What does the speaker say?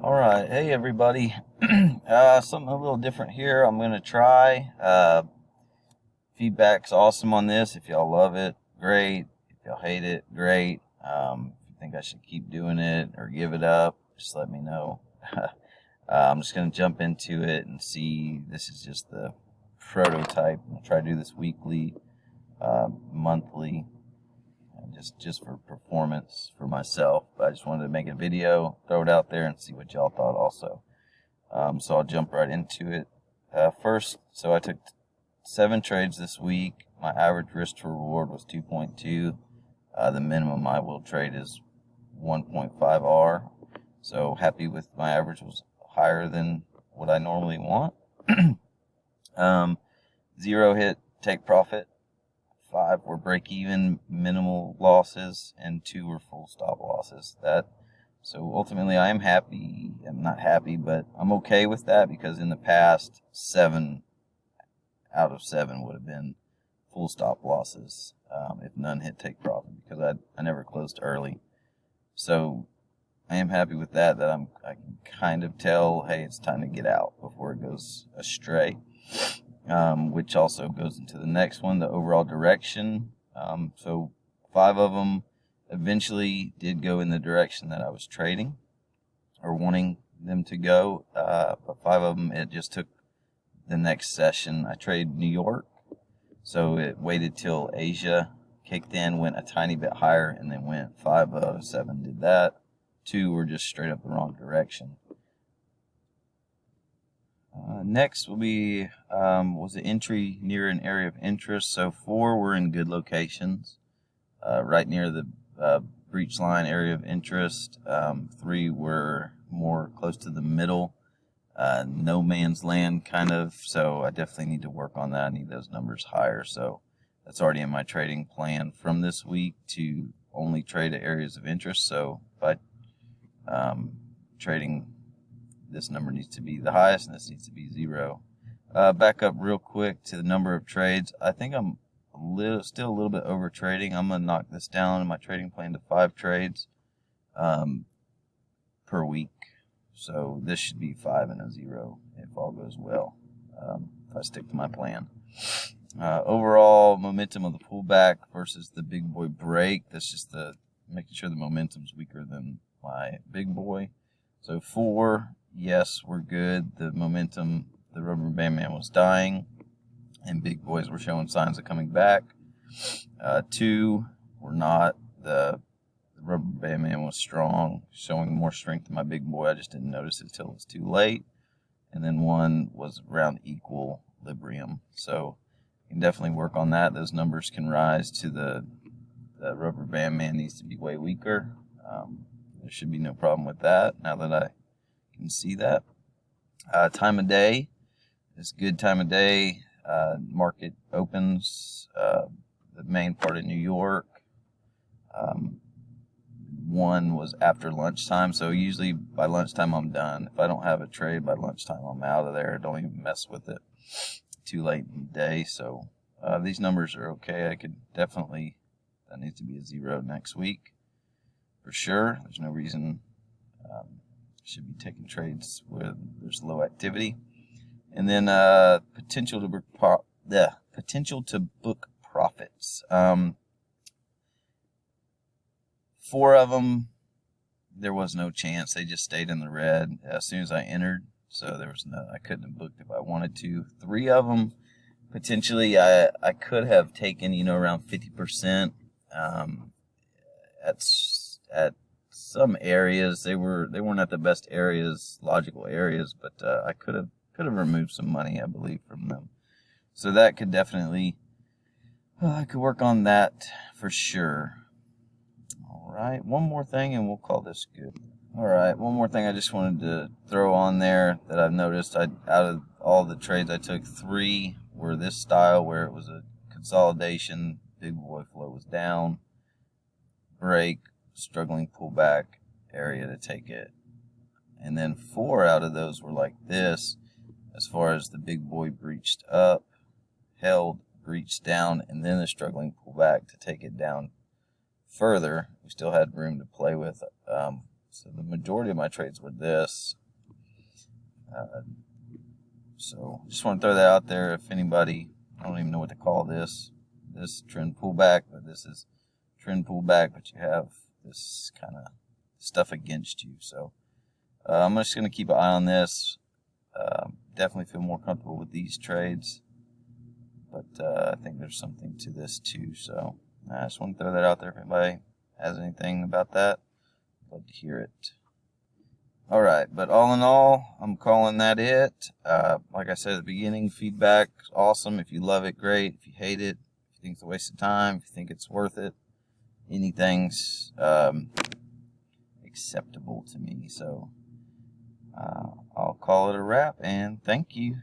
All right, hey everybody. Something a little different here. I'm gonna try. Feedback's awesome on this. If y'all love it, great. If y'all hate it, great. If you think I should keep doing it or give it up, just let me know. I'm just gonna jump into it and see. This is just the prototype. I'll try to do this weekly, monthly, just for performance for myself. But I just wanted to make a video, throw it out there, and see what y'all thought also. So I'll jump right into it. First, so I took 7 trades this week. My average risk to reward was 2.2. The minimum I will trade is 1.5 R. So happy with my average was higher than what I normally want. 0 hit take profit. 5 were break even, minimal losses, and 2 were full stop losses. So ultimately I am happy. I'm not happy, but I'm okay with that because in the past 7 out of 7 would have been full stop losses if none hit take profit because I never closed early. So I am happy with that I can kind of tell, hey, it's time to get out before it goes astray. Which also goes into the next one, the overall direction. So 5 of them eventually did go in the direction that I was trading or wanting them to go. But 5 of them, it just took the next session. I traded New York, so it waited till Asia kicked in, went a tiny bit higher, and then went 5 out of 7 did that. 2 were just straight up the wrong direction. Next will be was an entry near an area of interest. So 4 were in good locations, right near the breach line area of interest. 3 were more close to the middle, no man's land kind of. So I definitely need to work on that. I need those numbers higher. So that's already in my trading plan from this week to only trade at areas of interest. So if I trading, this number needs to be the highest, and this needs to be 0. Back up real quick to the number of trades. I think I'm still a little bit over trading. I'm going to knock this down in my trading plan to 5 trades per week. So this should be 5 and a 0 if all goes well, if I stick to my plan. Overall momentum of the pullback versus the big boy break. That's just making sure the momentum's weaker than my big boy. So 4, yes, we're good. The momentum, the rubber band man was dying, and big boys were showing signs of coming back. 2 were not. The rubber band man was strong, showing more strength than my big boy. I just didn't notice it till it was too late. And then 1 was around equilibrium. So you can definitely work on that. Those numbers can rise to the rubber band man needs to be way weaker. There should be no problem with that now that I can see that. Time of day is good time of day. Market opens the main part of New York. 1 was after lunchtime, so usually by lunchtime I'm done. If I don't have a trade by lunchtime, I'm out of there. Don't even mess with it too late in the day. So these numbers are okay. I could definitely, that needs to be a 0 next week for sure. There's no reason should be taking trades where there's low activity. And then potential to book profits. 4 of them, there was no chance. They just stayed in the red as soon as I entered. So I couldn't have booked if I wanted to. 3 of them, potentially, I could have taken, around 50%. At some areas, they weren't at the best areas, logical areas, but I could have removed some money, I believe, from them. So that could definitely, I could work on that for sure. All right, one more thing, and we'll call this good. All right, one more thing I just wanted to throw on there that I've noticed. Out of all the trades I took, 3 were this style where it was a consolidation, big boy flow was down, break, struggling pullback area to take it. And then 4 out of those were like this, as far as the big boy breached up, held, breached down, and then a struggling pullback to take it down further. We still had room to play with So the majority of my trades were this. So just want to throw that out there. If anybody, I don't even know what to call this trend pullback, but this is trend pullback, but you have this kind of stuff against you. So I'm just going to keep an eye on this. Definitely feel more comfortable with these trades, but I think there's something to this too. So I just want to throw that out there. If anybody has anything about that, I'd love to hear it. All right, but all in all, I'm calling that it. Like I said at the beginning, feedback is awesome. If you love it, great. If you hate it, if you think it's a waste of time, if you think it's worth it, anything's acceptable to me. So I'll call it a wrap, and thank you.